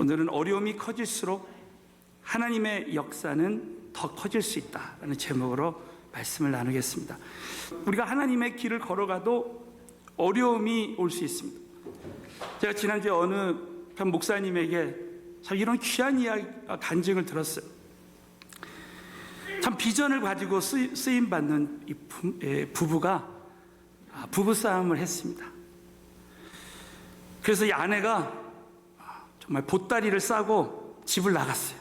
오늘은 어려움이 커질수록 하나님의 역사는 더 커질 수 있다라는 제목으로 말씀을 나누겠습니다. 우리가 하나님의 길을 걸어가도 어려움이 올 수 있습니다. 제가 지난주에 어느 한 목사님에게 참 이런 귀한 이야기, 간증을 들었어요. 참 비전을 가지고 쓰임받는 이 부부가 부부싸움을 했습니다. 그래서 이 아내가 정말 보따리를 싸고 집을 나갔어요.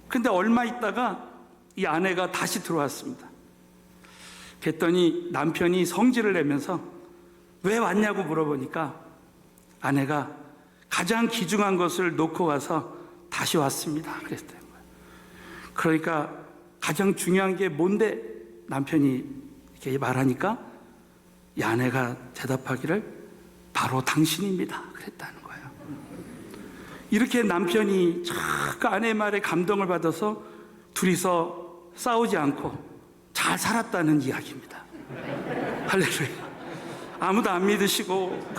근데 얼마 있다가 이 아내가 다시 들어왔습니다. 그랬더니 남편이 성질을 내면서 왜 왔냐고 물어보니까 아내가 가장 귀중한 것을 놓고 와서 다시 왔습니다 그랬다는 거예요. 그러니까 가장 중요한 게 뭔데 남편이 이렇게 말하니까 이 아내가 대답하기를 바로 당신입니다 그랬다는 거예요. 이렇게 남편이 그 아내의 말에 감동을 받아서 둘이서 싸우지 않고 잘 살았다는 이야기입니다. 할렐루야. 아무도 안 믿으시고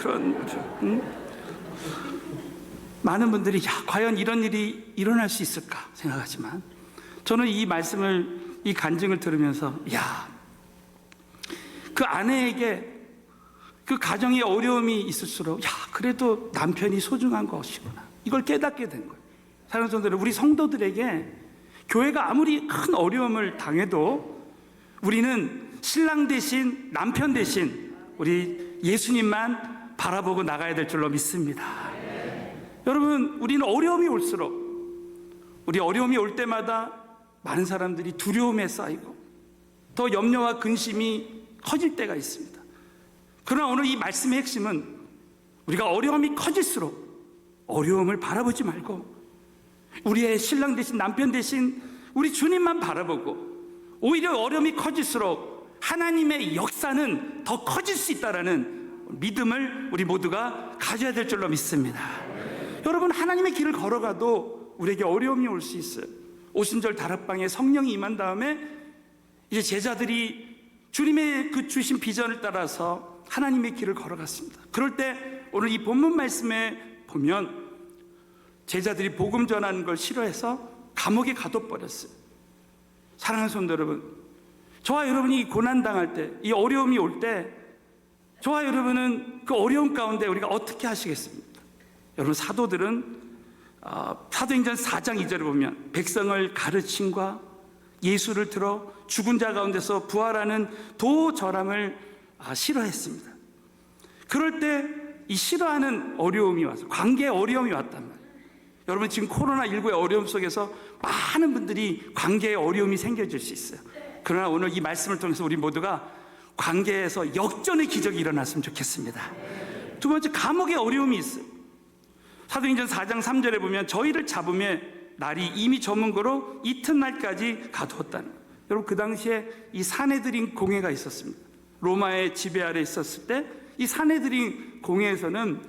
많은 분들이 과연 이런 일이 일어날 수 있을까 생각하지만 저는 이 말씀을, 이 간증을 들으면서 그 아내에게 그 가정에 어려움이 있을수록 그래도 남편이 소중한 것이구나, 이걸 깨닫게 된 거예요. 사랑하는 성도들, 우리 성도들에게 교회가 아무리 큰 어려움을 당해도 우리는 신랑 대신 남편 대신 우리 예수님만 바라보고 나가야 될 줄로 믿습니다. 여러분, 우리는 어려움이 올수록, 우리 어려움이 올 때마다 많은 사람들이 두려움에 쌓이고 더 염려와 근심이 커질 때가 있습니다. 그러나 오늘 이 말씀의 핵심은 우리가 어려움이 커질수록 어려움을 바라보지 말고 우리의 신랑 대신 남편 대신 우리 주님만 바라보고 오히려 어려움이 커질수록 하나님의 역사는 더 커질 수 있다는 믿음을 우리 모두가 가져야 될 줄로 믿습니다. 여러분, 하나님의 길을 걸어가도 우리에게 어려움이 올 수 있어요. 오순절 다락방에 성령이 임한 다음에 이제 제자들이 주님의 그 주신 비전을 따라서 하나님의 길을 걸어갔습니다. 그럴 때 오늘 이 본문 말씀에 보면 제자들이 복음 전하는 걸 싫어해서 감옥에 가둬버렸어요. 사랑하는 성도 여러분, 저와 여러분이 고난당할 때, 이 어려움이 올 때 저와 여러분은 그 어려움 가운데 우리가 어떻게 하시겠습니까? 여러분, 사도들은 사도행전 4장 2절에 보면 백성을 가르침과 예수를 들어 죽은 자 가운데서 부활하는 도절함을 싫어했습니다. 그럴 때 이 싫어하는 어려움이 와서 관계에 어려움이 왔단 말이에요. 여러분, 지금 코로나19의 어려움 속에서 많은 분들이 관계에 어려움이 생겨질 수 있어요. 그러나 오늘 이 말씀을 통해서 우리 모두가 관계에서 역전의 기적이 일어났으면 좋겠습니다. 두 번째, 감옥에 어려움이 있어요. 사도행전 4장 3절에 보면 저희를 잡음에 날이 이미 저문 거로 이튿날까지 가두었다는 거예요. 여러분, 그 당시에 이 산헤드린 공회가 있었습니다. 로마의 지배 아래 있었을 때 이 산헤드린 공회에서는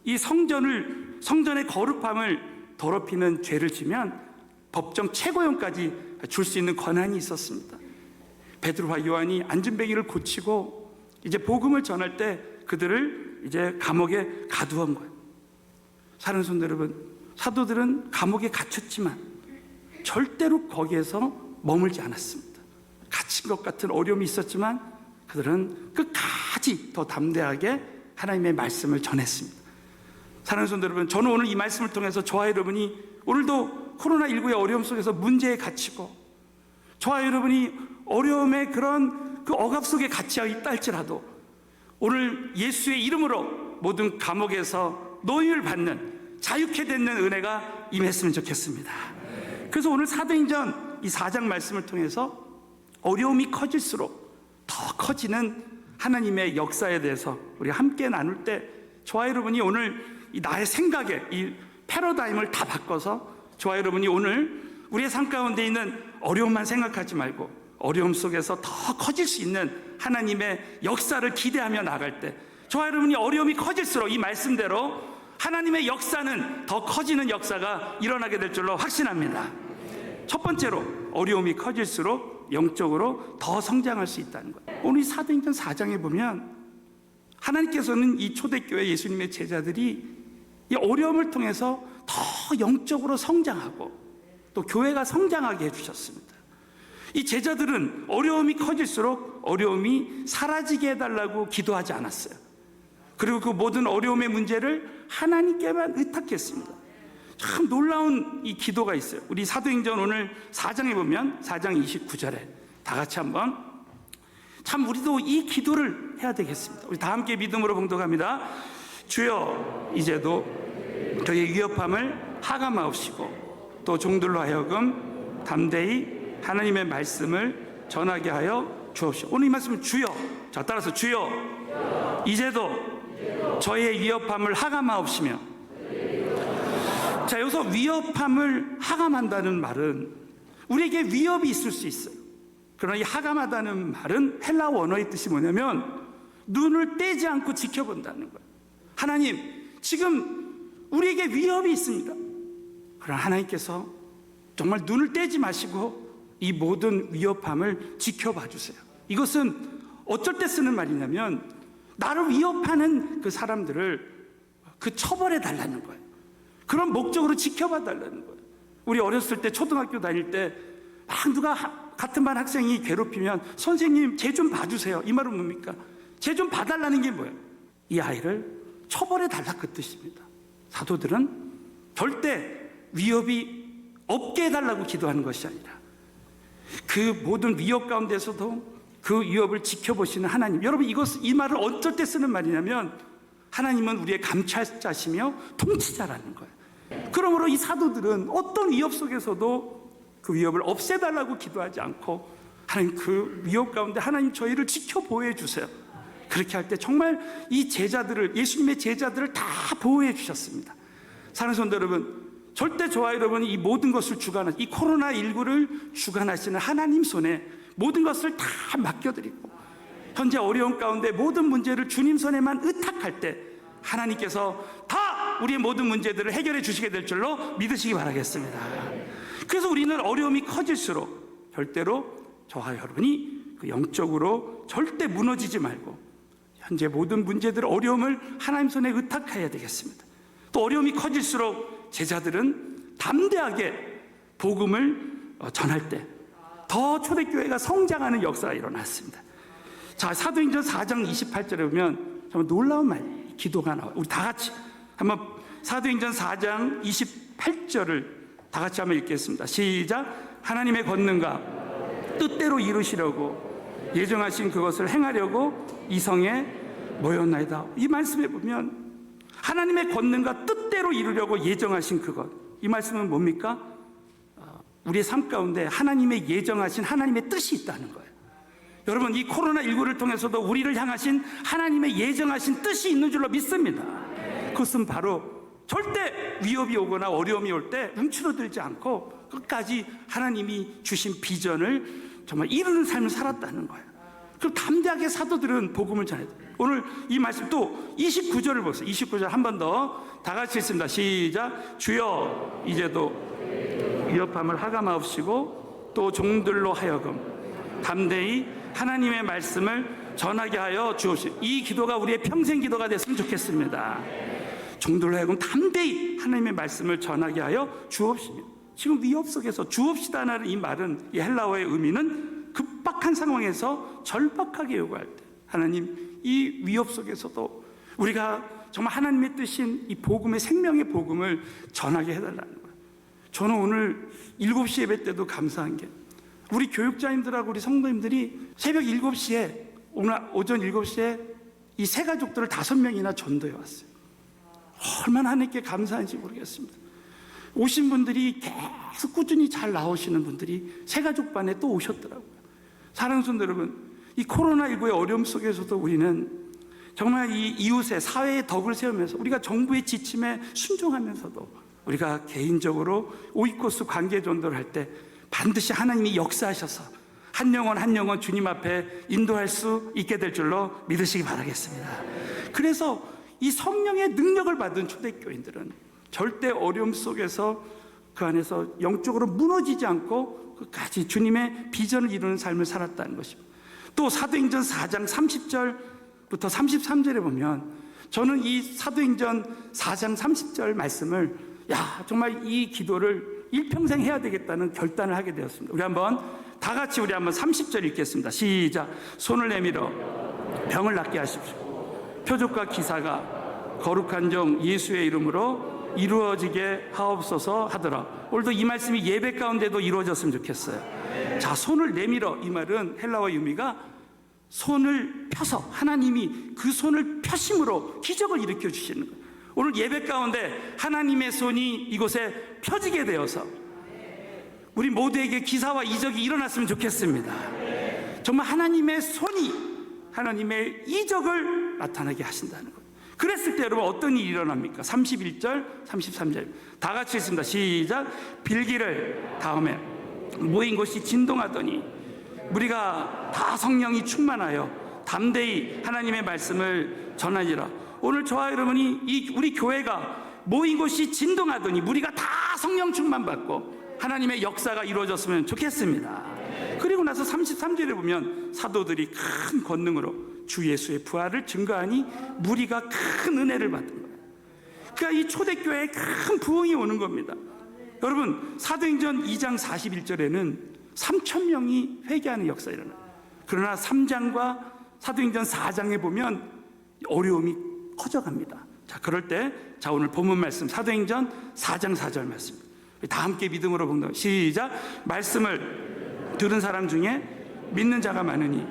이 성전의 거룩함을 더럽히는 죄를 지면 법정 최고형까지 줄 수 있는 권한이 있었습니다. 베드로와 요한이 안전뱅이를 고치고 이제 복음을 전할 때 그들을 이제 감옥에 가두은 거예요. 사랑하는 성도 여러분, 사도들은 감옥에 갇혔지만 절대로 거기에서 머물지 않았습니다. 갇힌 것 같은 어려움이 있었지만 그들은 끝까지 더 담대하게 하나님의 말씀을 전했습니다. 사랑하는 성도 여러분, 저는 오늘 이 말씀을 통해서 저와 여러분이 오늘도 코로나19의 어려움 속에서 문제에 갇히고 저와 여러분이 어려움의 그런 그 억압 속에 갇혀 있다 할지라도 오늘 예수의 이름으로 모든 감옥에서 노임을 받는 자유케 되는 은혜가 임했으면 좋겠습니다. 그래서 오늘 사도행전 이 4장 말씀을 통해서 어려움이 커질수록 더 커지는 하나님의 역사에 대해서 우리 함께 나눌 때 저와 여러분이 오늘 이 나의 생각에 이 패러다임을 다 바꿔서 저와 여러분이 오늘 우리의 삶 가운데 있는 어려움만 생각하지 말고 어려움 속에서 더 커질 수 있는 하나님의 역사를 기대하며 나갈 때 저와 여러분이 어려움이 커질수록 이 말씀대로 하나님의 역사는 더 커지는 역사가 일어나게 될 줄로 확신합니다. 첫 번째로, 어려움이 커질수록 영적으로 더 성장할 수 있다는 거예요. 오늘 사도행전 4장에 보면 하나님께서는 이 초대교회 예수님의 제자들이 이 어려움을 통해서 더 영적으로 성장하고 또 교회가 성장하게 해주셨습니다. 이 제자들은 어려움이 커질수록 어려움이 사라지게 해달라고 기도하지 않았어요. 그리고 그 모든 어려움의 문제를 하나님께만 의탁했습니다. 참 놀라운 이 기도가 있어요. 우리 사도행전 오늘 4장에 보면 4장 29절에 다 같이 한번 참 우리도 이 기도를 해야 되겠습니다. 우리 다 함께 믿음으로 봉독합니다. 주여 이제도 저희의 위협함을 하감하옵시고 또 종들로 하여금 담대히 하나님의 말씀을 전하게 하여 주옵시오. 오늘 이 말씀은 주여, 자 따라서 주여 이제도 저희의 위협함을 하감하옵시며, 자 여기서 위협함을 하감한다는 말은 우리에게 위협이 있을 수 있어요. 그러나 이 하감하다는 말은 헬라 원어의 뜻이 뭐냐면 눈을 떼지 않고 지켜본다는 거예요. 하나님 지금 우리에게 위협이 있습니다. 그러나 하나님께서 정말 눈을 떼지 마시고 이 모든 위협함을 지켜봐 주세요. 이것은 어쩔 때 쓰는 말이냐면 나를 위협하는 그 사람들을 그 처벌해 달라는 거예요. 그런 목적으로 지켜봐 달라는 거예요. 우리 어렸을 때 초등학교 다닐 때 막 누가 같은 반 학생이 괴롭히면 선생님 쟤 좀 봐주세요. 이 말은 뭡니까? 쟤 좀 봐달라는 게 뭐예요? 이 아이를 처벌해 달라 그 뜻입니다. 사도들은 절대 위협이 없게 해달라고 기도하는 것이 아니라 그 모든 위협 가운데서도 그 위협을 지켜보시는 하나님. 여러분 이 말을 어쩔 때 쓰는 말이냐면 하나님은 우리의 감찰자시며 통치자라는 거예요. 그러므로 이 사도들은 어떤 위협 속에서도 그 위협을 없애달라고 기도하지 않고 하나님 그 위협 가운데 하나님 저희를 지켜 보호해 주세요. 그렇게 할 때 정말 이 제자들을, 예수님의 제자들을 다 보호해 주셨습니다. 사랑하는 성도 여러분, 절대 저와 여러분이 이 모든 것을 주관하시는, 이 코로나19를 주관하시는 하나님 손에 모든 것을 다 맡겨드리고 현재 어려운 가운데 모든 문제를 주님 손에만 의탁할 때 하나님께서 다 우리의 모든 문제들을 해결해 주시게 될 줄로 믿으시기 바라겠습니다. 그래서 우리는 어려움이 커질수록 절대로 저와 여러분이 그 영적으로 절대 무너지지 말고 현재 모든 문제들, 어려움을 하나님 손에 의탁해야 되겠습니다. 또 어려움이 커질수록 제자들은 담대하게 복음을 전할 때 더 초대교회가 성장하는 역사가 일어났습니다. 자, 사도행전 4장 28절에 보면 정말 놀라운 말, 기도가 나와요. 우리 다 같이 한번 사도행전 4장 28절을 다 같이 한번 읽겠습니다. 시작. 하나님의 권능과 뜻대로 이루시려고 예정하신 그것을 행하려고 이 성에 모였나이다. 이 말씀에 보면 하나님의 권능과 뜻대로 이루려고 예정하신 그것, 이 말씀은 뭡니까? 우리의 삶 가운데 하나님의 예정하신 하나님의 뜻이 있다는 거예요. 여러분 이 코로나19를 통해서도 우리를 향하신 하나님의 예정하신 뜻이 있는 줄로 믿습니다. 그것은 바로 절대 위협이 오거나 어려움이 올 때 움츠러들지 않고 끝까지 하나님이 주신 비전을 정말 이루는 삶을 살았다는 거예요. 그럼 담대하게 사도들은 복음을 전해요. 오늘 이 말씀 또 29절을 보세요. 29절 한 번 더 다 같이 읽습니다. 시작. 주여 이제도 위협함을 하감하옵시고 또 종들로 하여금 담대히 하나님의 말씀을 전하게 하여 주옵시고. 이 기도가 우리의 평생 기도가 됐으면 좋겠습니다. 종들로 하여금 담대히 하나님의 말씀을 전하게 하여 주옵시며. 지금 위협 속에서 주옵시다라는 이 말은, 이 헬라어의 의미는 급박한 상황에서 절박하게 요구할 때 하나님 이 위협 속에서도 우리가 정말 하나님의 뜻인 이 복음의 생명의 복음을 전하게 해달라는 거예요. 저는 오늘 7시 예배 때도 감사한 게 우리 교육자님들하고 우리 성도님들이 새벽 7시에 오늘 오전 7시에 이 세 가족들을 5명이나 전도해 왔어요. 얼마나 하나님께 감사한지 모르겠습니다. 오신 분들이 계속 꾸준히 잘 나오시는 분들이 세 가족반에 또 오셨더라고요. 사랑하는 성도 여러분, 이 코로나19의 어려움 속에서도 우리는 정말 이 이웃의 사회의 덕을 세우면서 우리가 정부의 지침에 순종하면서도 우리가 개인적으로 오이코스 관계 전도를 할 때 반드시 하나님이 역사하셔서 한 영혼 한 영혼 주님 앞에 인도할 수 있게 될 줄로 믿으시기 바라겠습니다. 그래서 이 성령의 능력을 받은 초대교인들은 절대 어려움 속에서 그 안에서 영적으로 무너지지 않고 끝까지 주님의 비전을 이루는 삶을 살았다는 것입니다. 또 사도행전 4장 30절부터 33절에 보면 저는 이 사도행전 4장 30절 말씀을 야, 정말 이 기도를 일평생 해야 되겠다는 결단을 하게 되었습니다. 우리 한번 다 같이 우리 한번 30절 읽겠습니다. 시작. 손을 내밀어 병을 낫게 하십시오. 표적과 기사가 거룩한 종 예수의 이름으로 이루어지게 하옵소서 하더라. 오늘도 이 말씀이 예배 가운데도 이루어졌으면 좋겠어요. 자, 손을 내밀어, 이 말은 헬라어 의미가 손을 펴서, 하나님이 그 손을 펴심으로 기적을 일으켜 주시는 거예요. 오늘 예배 가운데 하나님의 손이 이곳에 펴지게 되어서 우리 모두에게 기사와 이적이 일어났으면 좋겠습니다. 정말 하나님의 손이 하나님의 이적을 나타나게 하신다는 거예요. 그랬을 때 여러분 어떤 일이 일어납니까? 31절, 33절 다 같이 있습니다. 시작. 빌기를 다음에 모인 곳이 진동하더니 우리가 다 성령이 충만하여 담대히 하나님의 말씀을 전하니라. 오늘 저와 여러분이 우리 교회가 모인 곳이 진동하더니 우리가 다 성령 충만 받고 하나님의 역사가 이루어졌으면 좋겠습니다. 그리고 나서 33절에 보면 사도들이 큰 권능으로 주 예수의 부활을 증거하니 무리가 큰 은혜를 받은 거예요. 그러니까 이 초대교회에 큰 부흥이 오는 겁니다. 여러분, 사도행전 2장 41절에는 3,000명이 회개하는 역사가 일어나요. 그러나 3장과 사도행전 4장에 보면 어려움이 커져갑니다. 자, 그럴 때, 자, 오늘 본문 말씀 사도행전 4장 4절 말씀 다 함께 믿음으로 봉독. 시작. 말씀을 들은 사람 중에 믿는 자가 많으니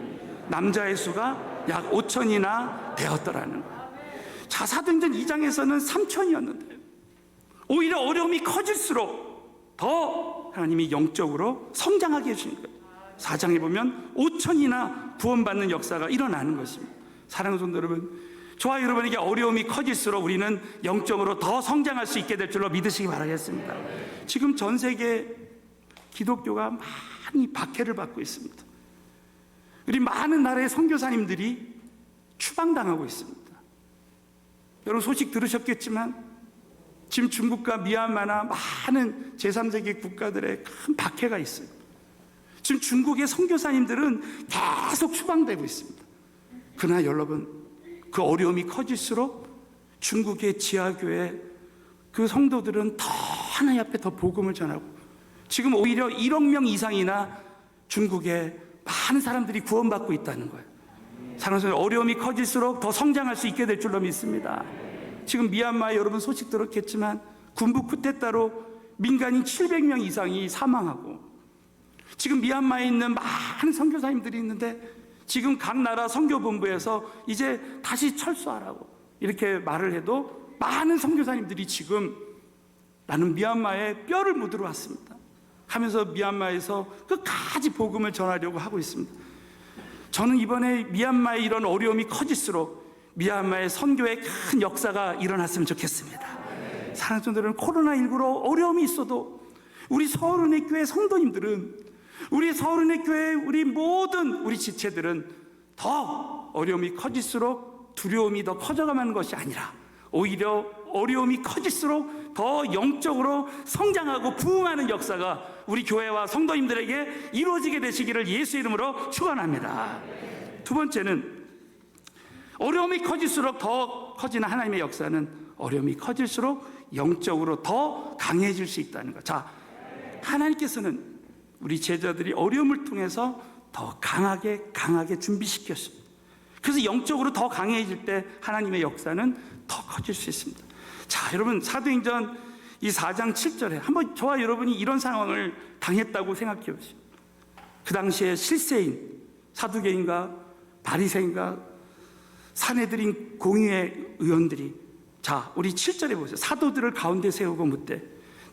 남자의 수가 약 5,000이나 되었더라는 거예요. 자, 사도행전 2장에서는 3,000이었는데 오히려 어려움이 커질수록 더 하나님이 영적으로 성장하게 해주시는 거예요. 4장에 보면 5,000이나 구원받는 역사가 일어나는 것입니다. 사랑하는 성도 여러분, 저와 여러분에게 어려움이 커질수록 우리는 영적으로 더 성장할 수 있게 될 줄로 믿으시기 바라겠습니다. 지금 전 세계 기독교가 많이 박해를 받고 있습니다. 우리 많은 나라의 선교사님들이 추방당하고 있습니다. 여러분 소식 들으셨겠지만 지금 중국과 미얀마나 많은 제3세계 국가들의 큰 박해가 있어요. 지금 중국의 선교사님들은 계속 추방되고 있습니다. 그러나 여러분, 그 어려움이 커질수록 중국의 지하교회 그 성도들은 더 하나님 앞에 더 복음을 전하고 지금 오히려 1억 명 이상이나 중국에 많은 사람들이 구원받고 있다는 거예요. 사랑하는 어려움이 커질수록 더 성장할 수 있게 될 줄로 믿습니다. 지금 미얀마에 여러분 소식 들었겠지만 군부 쿠데타로 민간인 700명 이상이 사망하고 지금 미얀마에 있는 많은 선교사님들이 있는데 지금 각 나라 선교본부에서 이제 다시 철수하라고 이렇게 말을 해도 많은 선교사님들이 지금 나는 미얀마에 뼈를 묻으러 왔습니다 하면서 미얀마에서 끝까지 복음을 전하려고 하고 있습니다. 저는 이번에 미얀마의 이런 어려움이 커질수록 미얀마의 선교에 큰 역사가 일어났으면 좋겠습니다. 사랑하는 성도들은 코로나19로 어려움이 있어도 우리 서울은혜 교회 성도님들은 우리 서울은혜 교회 우리 모든 우리 지체들은 더 어려움이 커질수록 두려움이 더 커져가는 것이 아니라 오히려 어려움이 커질수록 더 영적으로 성장하고 부흥하는 역사가 우리 교회와 성도님들에게 이루어지게 되시기를 예수 이름으로 축원합니다. 두 번째는 어려움이 커질수록 더 커지는 하나님의 역사는 어려움이 커질수록 영적으로 더 강해질 수 있다는 것. 자, 하나님께서는 우리 제자들이 어려움을 통해서 더 강하게 준비시켰습니다. 그래서 영적으로 더 강해질 때 하나님의 역사는 더 커질 수 있습니다. 자, 여러분 사도행전 이 4장 7절에 한번 저와 여러분이 이런 상황을 당했다고 생각해 보십시오. 그 당시에 실세인 사두개인과 바리새인과 사내들인 공의회 의원들이 자, 우리 7절에 보세요. 사도들을 가운데 세우고 묻되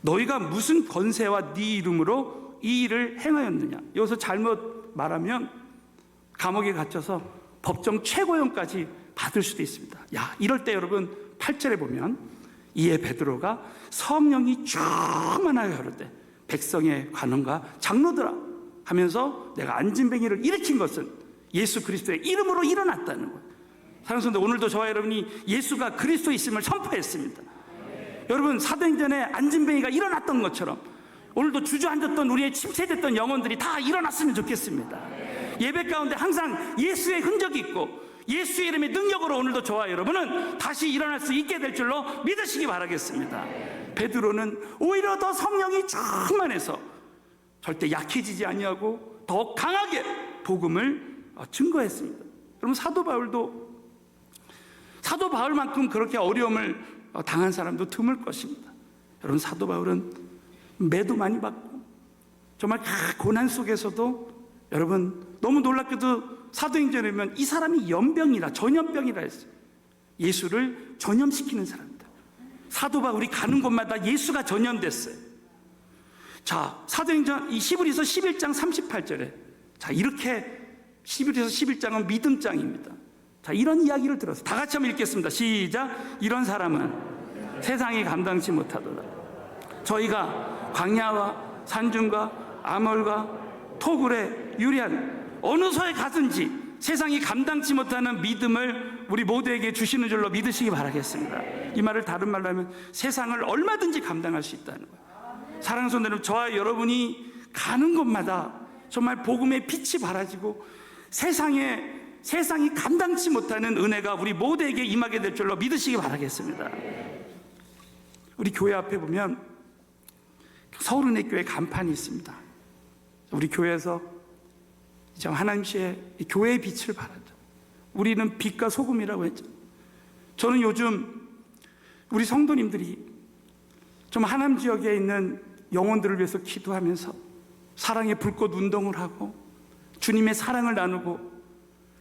너희가 무슨 권세와 네 이름으로 이 일을 행하였느냐. 여기서 잘못 말하면 감옥에 갇혀서 법정 최고형까지 받을 수도 있습니다. 야, 이럴 때 여러분 8절에 보면 이에 베드로가 성령이 충만하여 흐르되 백성의 관원과 장로들아 하면서 내가 안진뱅이를 일으킨 것은 예수 그리스도의 이름으로 일어났다는 거예요. 사랑하는 성도, 오늘도 저와 여러분이 예수가 그리스도이심을 선포했습니다. 여러분 사도행전에 안진뱅이가 일어났던 것처럼 오늘도 주저앉았던 우리의 침체됐던 영혼들이 다 일어났으면 좋겠습니다. 예배 가운데 항상 예수의 흔적이 있고 예수의 이름의 능력으로 오늘도 저와 여러분은 다시 일어날 수 있게 될 줄로 믿으시기 바라겠습니다. 베드로는 오히려 더 성령이 충만해서 절대 약해지지 아니하고 더 강하게 복음을 증거했습니다. 여러분, 사도 바울만큼 그렇게 어려움을 당한 사람도 드물 것입니다. 여러분, 사도 바울은 매도 많이 받고 정말 고난 속에서도, 여러분, 너무 놀랍게도 사도행전에 보면 이 사람이 전염병이라 했어요. 예수를 전염시키는 사람입니다. 사도 바울이 가는 곳마다 예수가 전염됐어요. 자, 사도행전 이 히브리서 11장 38절에, 자, 이렇게 히브리서 11장은 믿음장입니다. 자, 이런 이야기를 들어서 다 같이 한번 읽겠습니다. 시작. 이런 사람은 세상이 감당치 못하도다. 저희가 광야와 산중과 아몰과 토굴에 유리한 어느 소에 가든지 세상이 감당치 못하는 믿음을 우리 모두에게 주시는 줄로 믿으시기 바라겠습니다. 이 말을 다른 말로 하면 세상을 얼마든지 감당할 수 있다는 거예요. 사랑하는 성도 여러분, 저와 여러분이 가는 곳마다 정말 복음의 빛이 발하지고 세상이 감당치 못하는 은혜가 우리 모두에게 임하게 될 줄로 믿으시기 바라겠습니다. 우리 교회 앞에 보면 서울은혜교회 간판이 있습니다. 우리 교회에서 하나님의 교회의 빛을 발하죠. 우리는 빛과 소금이라고 했죠. 저는 요즘 우리 성도님들이 좀 하남 지역에 있는 영혼들을 위해서 기도하면서 사랑의 불꽃 운동을 하고 주님의 사랑을 나누고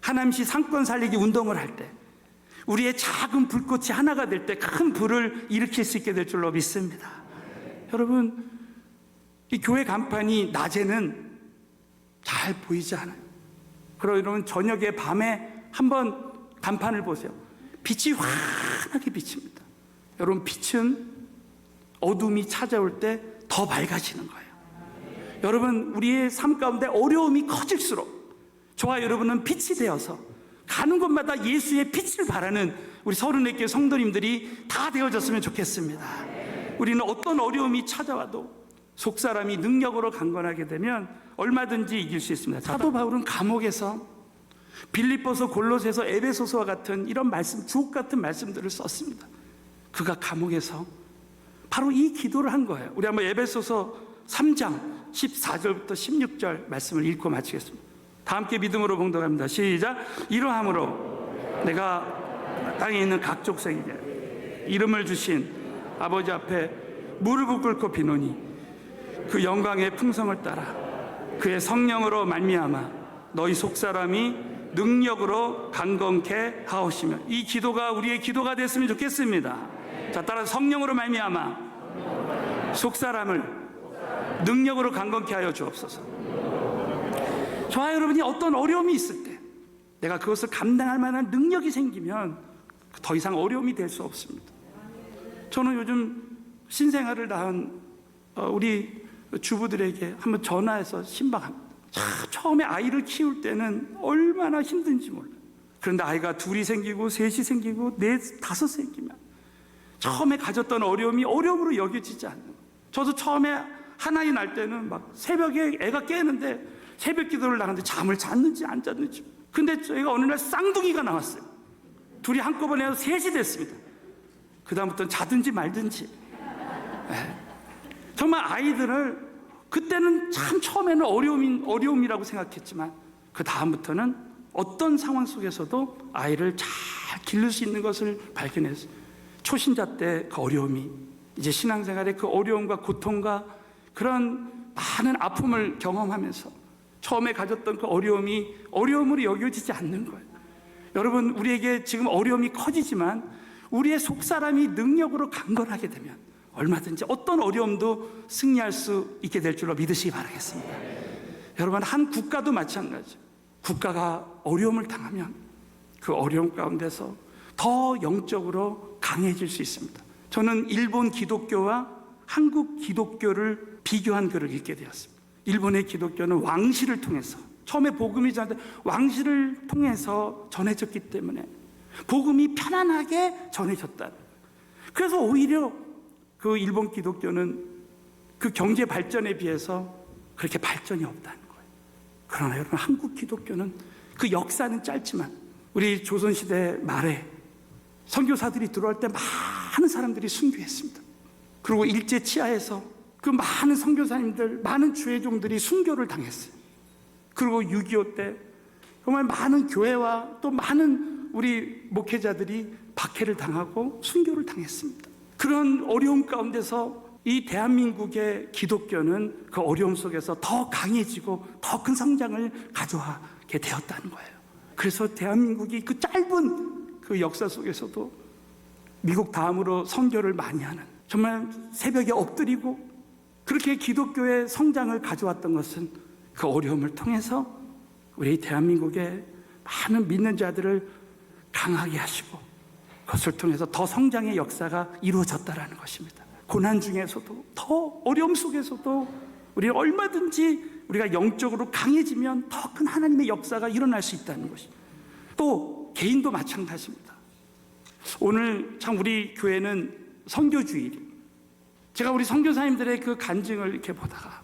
하남시 상권 살리기 운동을 할 때 우리의 작은 불꽃이 하나가 될 때 큰 불을 일으킬 수 있게 될 줄로 믿습니다. 여러분, 이 교회 간판이 낮에는 잘 보이지 않아요. 그러나 여러분, 저녁에 밤에 한번 간판을 보세요. 빛이 환하게 비칩니다. 여러분, 빛은 어둠이 찾아올 때 더 밝아지는 거예요. 여러분, 우리의 삶 가운데 어려움이 커질수록 저와 여러분은 빛이 되어서 가는 곳마다 예수의 빛을 바라는 우리 서른의교회 성도님들이 다 되어졌으면 좋겠습니다. 우리는 어떤 어려움이 찾아와도 속사람이 능력으로 강건하게 되면 얼마든지 이길 수 있습니다. 사도 바울은 감옥에서 빌립보서, 골로새서, 에베소서와 같은 이런 말씀, 주옥 같은 말씀들을 썼습니다. 그가 감옥에서 바로 이 기도를 한 거예요. 우리 한번 에베소서 3장 14절부터 16절 말씀을 읽고 마치겠습니다. 다 함께 믿음으로 봉독합니다. 시작. 이러함으로 내가 땅에 있는 각 족속에게 이름을 주신 아버지 앞에 무릎을 꿇고 비노니 그 영광의 풍성을 따라 그의 성령으로 말미암아 너희 속사람이 능력으로 강건케 하옵시며. 이 기도가 우리의 기도가 됐으면 좋겠습니다. 자, 따라 성령으로 말미암아 속사람을 능력으로 강건케 하여 주옵소서. 저와 여러분이 어떤 어려움이 있을 때 내가 그것을 감당할 만한 능력이 생기면 더 이상 어려움이 될 수 없습니다. 저는 요즘 신생아를 낳은 우리 주부들에게 한번 전화해서 신방합니다. 처음에 아이를 키울 때는 얼마나 힘든지 몰라요. 그런데 아이가 둘이 생기고 셋이 생기고 넷, 다섯 생기면 처음에 가졌던 어려움이 어려움으로 여겨지지 않는 거예요. 저도 처음에 한 아이 낳을 때는 막 새벽에 애가 깨는데 새벽 기도를 나가는데 잠을 잤는지 안 잤는지. 근데 저희가 어느 날 쌍둥이가 나왔어요. 둘이 한꺼번에 해서 셋이 됐습니다. 그 다음부터는 자든지 말든지. 정말 아이들을 그때는 참 처음에는 어려움이라고 생각했지만 그 다음부터는 어떤 상황 속에서도 아이를 잘 기를 수 있는 것을 발견했어요. 초신자 때 그 어려움이 이제 신앙생활의 그 어려움과 고통과 그런 많은 아픔을 경험하면서 처음에 가졌던 그 어려움이 어려움으로 여겨지지 않는 거예요. 여러분, 우리에게 지금 어려움이 커지지만 우리의 속사람이 능력으로 강건하게 되면 얼마든지 어떤 어려움도 승리할 수 있게 될 줄로 믿으시기 바라겠습니다. 여러분, 한 국가도 마찬가지. 국가가 어려움을 당하면 그 어려움 가운데서 더 영적으로 강해질 수 있습니다. 저는 일본 기독교와 한국 기독교를 비교한 글을 읽게 되었습니다. 일본의 기독교는 왕실을 통해서, 처음에 복음이 전했는데 왕실을 통해서 전해졌기 때문에 복음이 편안하게 전해졌다. 그래서 오히려 그 일본 기독교는 그 경제 발전에 비해서 그렇게 발전이 없다는 거예요. 그러나 여러분, 한국 기독교는 그 역사는 짧지만 우리 조선시대 말에 선교사들이 들어올 때 많은 사람들이 순교했습니다. 그리고 일제 치하에서 그 많은 선교사님들, 많은 주회종들이 순교를 당했어요. 그리고 6.25 때 정말 많은 교회와 또 많은 우리 목회자들이 박해를 당하고 순교를 당했습니다. 그런 어려움 가운데서 이 대한민국의 기독교는 그 어려움 속에서 더 강해지고 더 큰 성장을 가져가게 되었다는 거예요. 그래서 대한민국이 그 짧은 그 역사 속에서도 미국 다음으로 선교를 많이 하는, 정말 새벽에 엎드리고 그렇게 기독교의 성장을 가져왔던 것은 그 어려움을 통해서 우리 대한민국의 많은 믿는 자들을 강하게 하시고 그것을 통해서 더 성장의 역사가 이루어졌다는 것입니다. 고난 중에서도, 더 어려움 속에서도 우리 얼마든지 우리가 영적으로 강해지면 더 큰 하나님의 역사가 일어날 수 있다는 것입니다. 또 개인도 마찬가지입니다. 오늘 참 우리 교회는 선교주일이, 제가 우리 선교사님들의 그 간증을 이렇게 보다가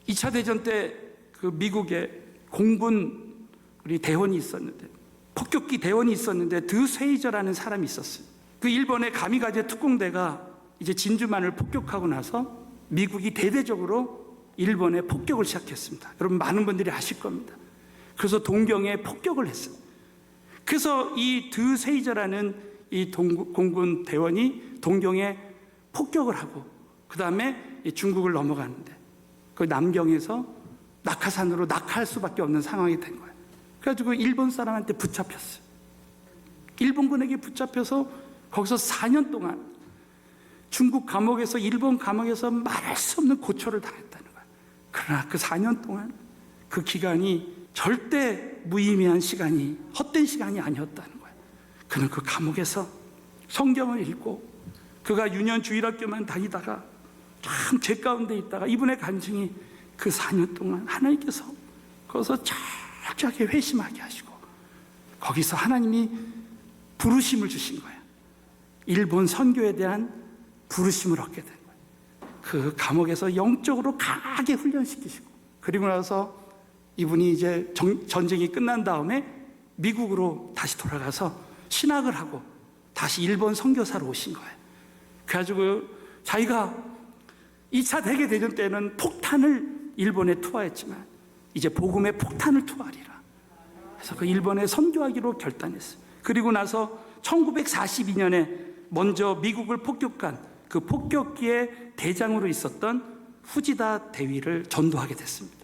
2차 대전 때 그 미국에 공군 우리 대원이 있었는데, 폭격기 대원이 있었는데 드쉐이저라는 사람이 있었어요. 그 일본의 가미가제 특공대가 이제 진주만을 폭격하고 나서 미국이 대대적으로 일본에 폭격을 시작했습니다. 여러분 많은 분들이 아실 겁니다. 그래서 동경에 폭격을 했어요. 그래서 이 드쉐이저라는 이 공군 대원이 동경에 폭격을 하고 그 다음에 중국을 넘어가는데 그 남경에서 낙하산으로 낙하할 수밖에 없는 상황이 된 거예요. 그래가지고 일본 사람한테 붙잡혔어요. 일본군에게 붙잡혀서 거기서 4년 동안 중국 감옥에서, 일본 감옥에서 말할 수 없는 고초를 당했다는 거예요. 그러나 그 4년 동안 그 기간이 절대 무의미한 시간이, 헛된 시간이 아니었다는 거예요. 그는 그 감옥에서 성경을 읽고 그가 유년 주일학교만 다니다가 참 죄 가운데 있다가 이분의 간증이 그 4년 동안 하나님께서 거기서 철저하게 회심하게 하시고 거기서 하나님이 부르심을 주신 거예요. 일본 선교에 대한 부르심을 얻게 된 거예요. 그 감옥에서 영적으로 강하게 훈련시키시고 그리고 나서 이분이 이제 전쟁이 끝난 다음에 미국으로 다시 돌아가서 신학을 하고 다시 일본 선교사로 오신 거예요. 그래가지고 자기가 2차 대개대전 때는 폭탄을 일본에 투하했지만 이제 복음의 폭탄을 투하하리라. 그래서 그 일본에 선교하기로 결단했어요. 그리고 나서 1942년에 먼저 미국을 폭격한 그 폭격기의 대장으로 있었던 후지다 대위를 전도하게 됐습니다.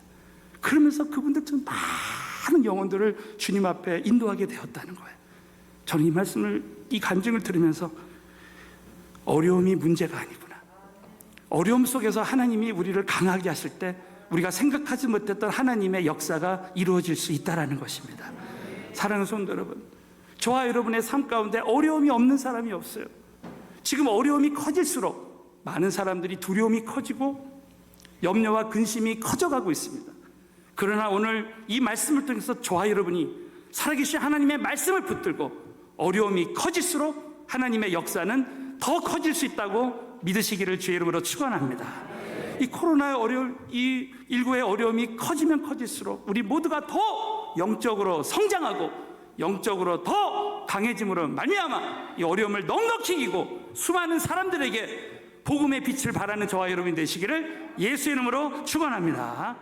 그러면서 그분들처럼 많은 영혼들을 주님 앞에 인도하게 되었다는 거예요. 저는 이 말씀을, 이 간증을 들으면서 어려움이 문제가 아니구나. 어려움 속에서 하나님이 우리를 강하게 하실 때 우리가 생각하지 못했던 하나님의 역사가 이루어질 수 있다는 것입니다. 사랑하는 성도 여러분, 저와 여러분의 삶 가운데 어려움이 없는 사람이 없어요. 지금 어려움이 커질수록 많은 사람들이 두려움이 커지고 염려와 근심이 커져가고 있습니다. 그러나 오늘 이 말씀을 통해서 저와 여러분이 살아계신 하나님의 말씀을 붙들고 어려움이 커질수록 하나님의 역사는 더 커질 수 있다고 믿으시기를 주의 이름으로 축원합니다. 이 코로나의 어려움, 이 19의 어려움이 커지면 커질수록 우리 모두가 더 영적으로 성장하고 영적으로 더 강해짐으로 말미암아 이 어려움을 넉넉히 이기고 수많은 사람들에게 복음의 빛을 발하는 저와 여러분이 되시기를 예수의 이름으로 축원합니다.